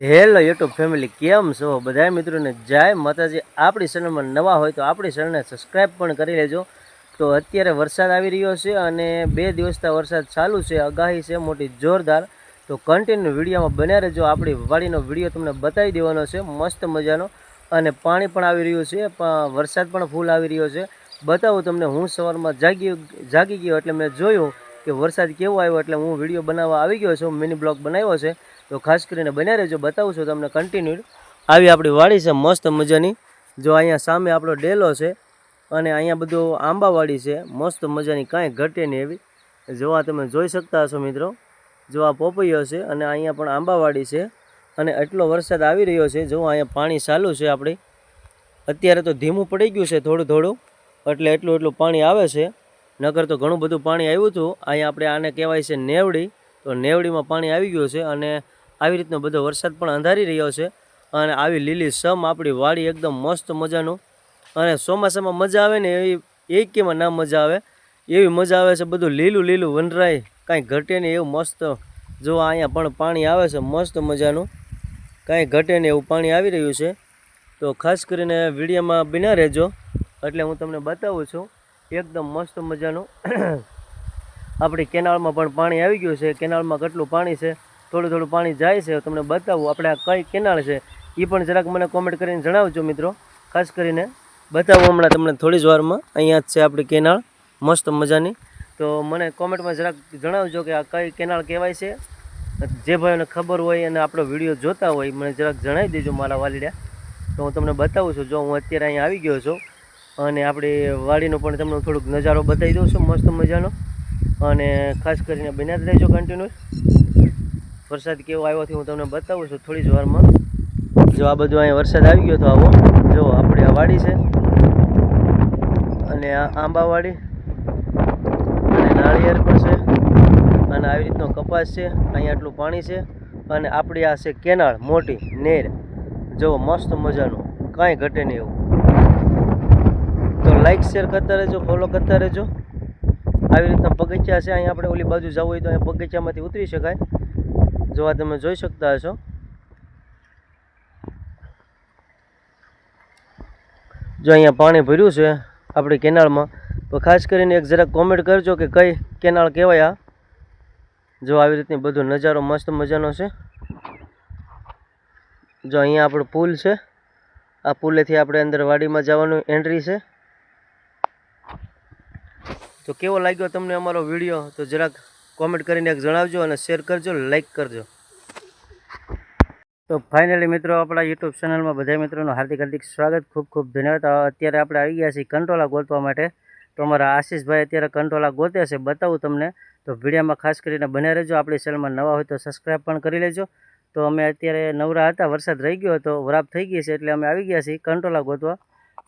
Hello YouTube family, કેમ છો બધા મિત્રોને? જય માતાજી। આપણી ચેનલમાં નવા હોય તો આપણી ચેનલને સબસ્ક્રાઈબ પણ કરી લેજો। તો અત્યારે વરસાદ આવી રહ્યો છે અને 2 દિવસથી વરસાદ ચાલુ છે, આગાહી છે મોટી જોરદાર। તો કન્ટિન્યુ વિડીયોમાં બન્યા રહેજો। આપણી વાડીનો વિડીયો તમને બતાવી દેવાનો છે મસ્ત મજાનો, અને પાણી પણ આવી રહ્યું છે, વરસાદ પણ ફૂલ આવી રહ્યો છે। બતાવું તમને। હું સવારમાં જાગી ગયો એટલે મેં જોયું કે વરસાદ કેવો આવ્યો, એટલે હું વિડીયો બનાવવા આવી ગયો છું, મિની બ્લોગ બનાવ્યો છે। તો ખાસ કરીને બન્યા રહેજો, બતાવું છું તમને કન્ટિન્યુ। આવી આપણી વાડી છે મસ્ત મજાની। જો અહીંયા સામે આપણો ડેલો છે અને અહીંયા બધું આંબાવાડી છે મસ્ત મજાની, કાંઈ ઘટે નહીં એવી। જો આ તમે જોઈ શકતા હશો મિત્રો, જો આ પોપૈયો છે અને અહીંયા પણ આંબાવાડી છે, અને એટલો વરસાદ આવી રહ્યો છે। જો અહીંયા પાણી ચાલુ છે આપણી, અત્યારે તો ધીમું પડી ગયું છે થોડું થોડું, એટલે એટલું પાણી આવે છે। નગર તો ઘણું બધું પાણી આવ્યું હતું। અહીંયા આપણે આને કહેવાય છે નેવડી, તો નેવડીમાં પાણી આવી ગયું છે, અને આવી રીતનો બધો વરસાદ પણ અંધારી રહ્યો છે, અને આવી લીલી સમ આપણી વાડી એકદમ મસ્ત મજાનું। અને ચોમાસામાં મજા આવે ને એવી એકેમાં ના મજા આવે એવી મજા આવે છે। બધું લીલું લીલું વનરાય, કાંઈ ઘટે નહીં એવું મસ્ત। જો અહીંયા પણ પાણી આવે છે મસ્ત મજાનું, કાંઈ ઘટે નહીં એવું પાણી આવી રહ્યું છે। તો ખાસ કરીને વિડીયોમાં બન્યા રહેજો, એટલે હું તમને બતાવું છું એકદમ મસ્ત મજાનું। આપણી કેનાલમાં પણ પાણી આવી ગયું છે। કેનાલમાં કેટલું પાણી છે, થોડું પાણી જાય છે, તમને બતાવું આપણે આ કઈ કેનાલ છે એ પણ જરાક મને કોમેન્ટ કરીને જણાવજો મિત્રો। ખાસ કરીને બતાવું હમણાં તમને થોડી જ વારમાં। અહીંયા જ છે આપણી કેનાલ મસ્ત મજાની। તો મને કોમેન્ટમાં જરાક જણાવજો કે આ કઈ કેનાલ કહેવાય છે। જે ભાઈઓને ખબર હોય અને આપણો વિડીયો જોતા હોય મને જરાક જણાવી દેજો મારા વાલીડા, તો હું તમને બતાવું છું। જો હું અત્યારે અહીંયા આવી ગયો છું અને આપણી વાડીનો પણ તમને થોડુંક નજારો બતાવી દઉં છું મસ્ત મજાનો, અને ખાસ કરીને બન્યા જ રહેજો કન્ટિન્યુઅસ। વરસાદ કેવો આવ્યો છે હું તમને બતાવું છું થોડી જ વારમાં। જો આ બધું અહીંયા વરસાદ આવી ગયો તો આવો, જો આપણી આ વાડી છે અને આ આંબાવાડી અને નાળિયેર પણ છે, અને આવી રીતનો કપાસ છે। અહીંયા આટલું પાણી છે, અને આપણી આ છે કેનાળ મોટી નેર, જો મસ્ત મજાનું, કાંઈ ઘટે નહીં એવું। તો લાઈક શેર કરતા રહેજો, ફોલો કરતા રહેજો। આવી રીતના બગીચા છે અહીંયા, આપણે ઓલી બાજુ જવું હોય તો અહીંયા બગીચામાંથી ઉતરી શકાય। જો આ તમે જોઈ શકતા હશો, જો અહીંયા પાણી ભર્યું છે આપણી કેનાળમાં। તો ખાસ કરીને એક જરાક કોમેન્ટ કરજો કે કઈ કેનાળ કહેવાય આ। જો આવી રીતની બધો નજારો મસ્ત મજાનો છે। જો અહીંયા આપણો પુલ છે, આ પુલેથી આપણે અંદર વાડીમાં જવાનું એન્ટ્રી છે। તો કેવો લાગ્યો તમને અમારો વિડીયો, તો જરાક કોમેન્ટ કરીને એક જણાવજો, અને શેર કરજો, લાઈક કરજો। તો ફાઇનલી મિત્રો, આપણા યુટ્યુબ ચેનલમાં બધા મિત્રોનું હાર્દિક સ્વાગત, ખૂબ ધન્યવાદ। અત્યારે આપણે આવી ગયા છીએ કંટોલા ગોતવા માટે। તો અમારા આશીષભાઈ અત્યારે કંટોલા ગોતે છે, બતાવું તમને। તો વિડીયોમાં ખાસ કરીને બન્યા રહેજો। આપણી ચેનલમાં નવા હોય તો સબસ્ક્રાઈબ પણ કરી લેજો। તો અમે અત્યારે નવરા હતા, વરસાદ રહી ગયો હતો, વરાપ થઈ ગઈ છે, એટલે અમે આવી ગયા છીએ કંટોલા ગોતવા।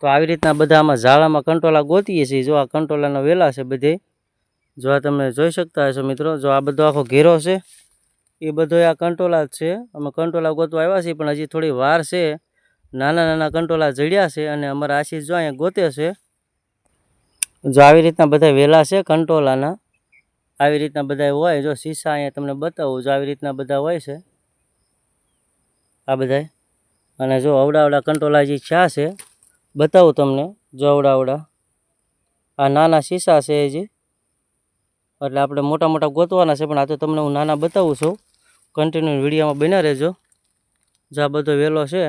તો આવી રીતના બધા આમાં ઝાડામાં કંટોલા ગોતીએ છીએ। જો આ કંટોલાનો વેલા છે બધે, જો આ તમે જોઈ શકતા હશો મિત્રો। જો આ બધો આખો ઘેરો છે એ બધો આ કંટોલા જ છે। અમે કંટોલા ગોતવા આવ્યા છીએ, પણ હજી થોડી વાર છે। નાના નાના કંટોલા જડ્યા છે, અને અમારા આશીષ જો અહીંયા ગોતે છે। જો આવી રીતના બધા વેલા છે કંટોલાના, આવી રીતના બધા હોય। જો શીશા અહીંયા તમને બતાવું, જો આવી રીતના બધા હોય છે આ બધા। અને જો અવડા કંટોલા હજી છા છે, બતાવું તમને। જો અવડા આ નાના શીશા છે હજી, એટલે આપણે મોટા મોટા ગોતવાના છે, પણ આ તો તમને હું નાના બતાવું છું। કન્ટિન્યુ વિડીયોમાં બન્યા રહેજો। જો આ બધો વેલો છે,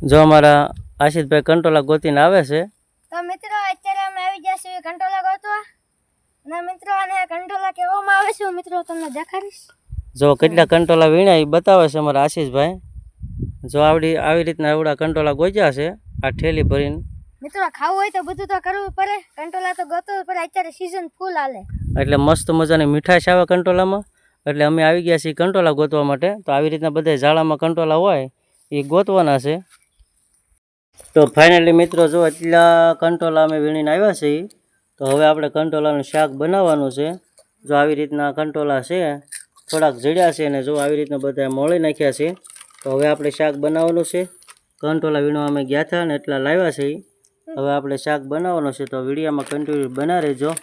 જો અમારા આશિષભાઈ કંટોલા ગોતીને આવે છે। તો મિત્રો અત્યારે અમે આવી ગયા છીએ કંટોલા ગોતવા, અને મિત્રો આને કંટોલા કહેવામાં આવે છે, મિત્રો તમને દેખાડીશ। જો કેટલા કંટોલા વીણ્યા એ બતાવે છે અમારા આશીષભાઈ। જો આવી રીતના એવડા કંટોલા ગોચ્યા છે આ ઠેલી ભરીને। મિત્રો ખાવું હોય તો બધું તો કરવું પડે, કંટોલા તો ગોતવું પડે, અત્યારે સીઝન ફૂલ હાલે, એટલે મસ્ત મજાની મીઠાશ આવે કંટોલામાં। એટલે અમે આવી ગયા છીએ કંટોલા ગોતવા માટે। તો આવી રીતના બધા ઝાડામાં કંટોલા હોય એ ગોતવાના છે। તો ફાઇનલી મિત્રો, જો એટલા કંટોલા અમે વીણીને આવ્યા છીએ। તો હવે આપણે કંટોલાનું શાક બનાવવાનું છે। જો આવી રીતના કંટોલા છે, થોડાક જડ્યા છે, અને જો આવી રીતના બધા મોળી નાખ્યા છે। તો હવે આપણે શાક બનાવવાનું છે। કંટોલા વીણવા અમે ગયા હતા ને એટલા લાવ્યા છે, હવે આપણે શાક બનાવવાનું છે। તો વિડીયોમાં કન્ટિન્યુ બના રહેજો।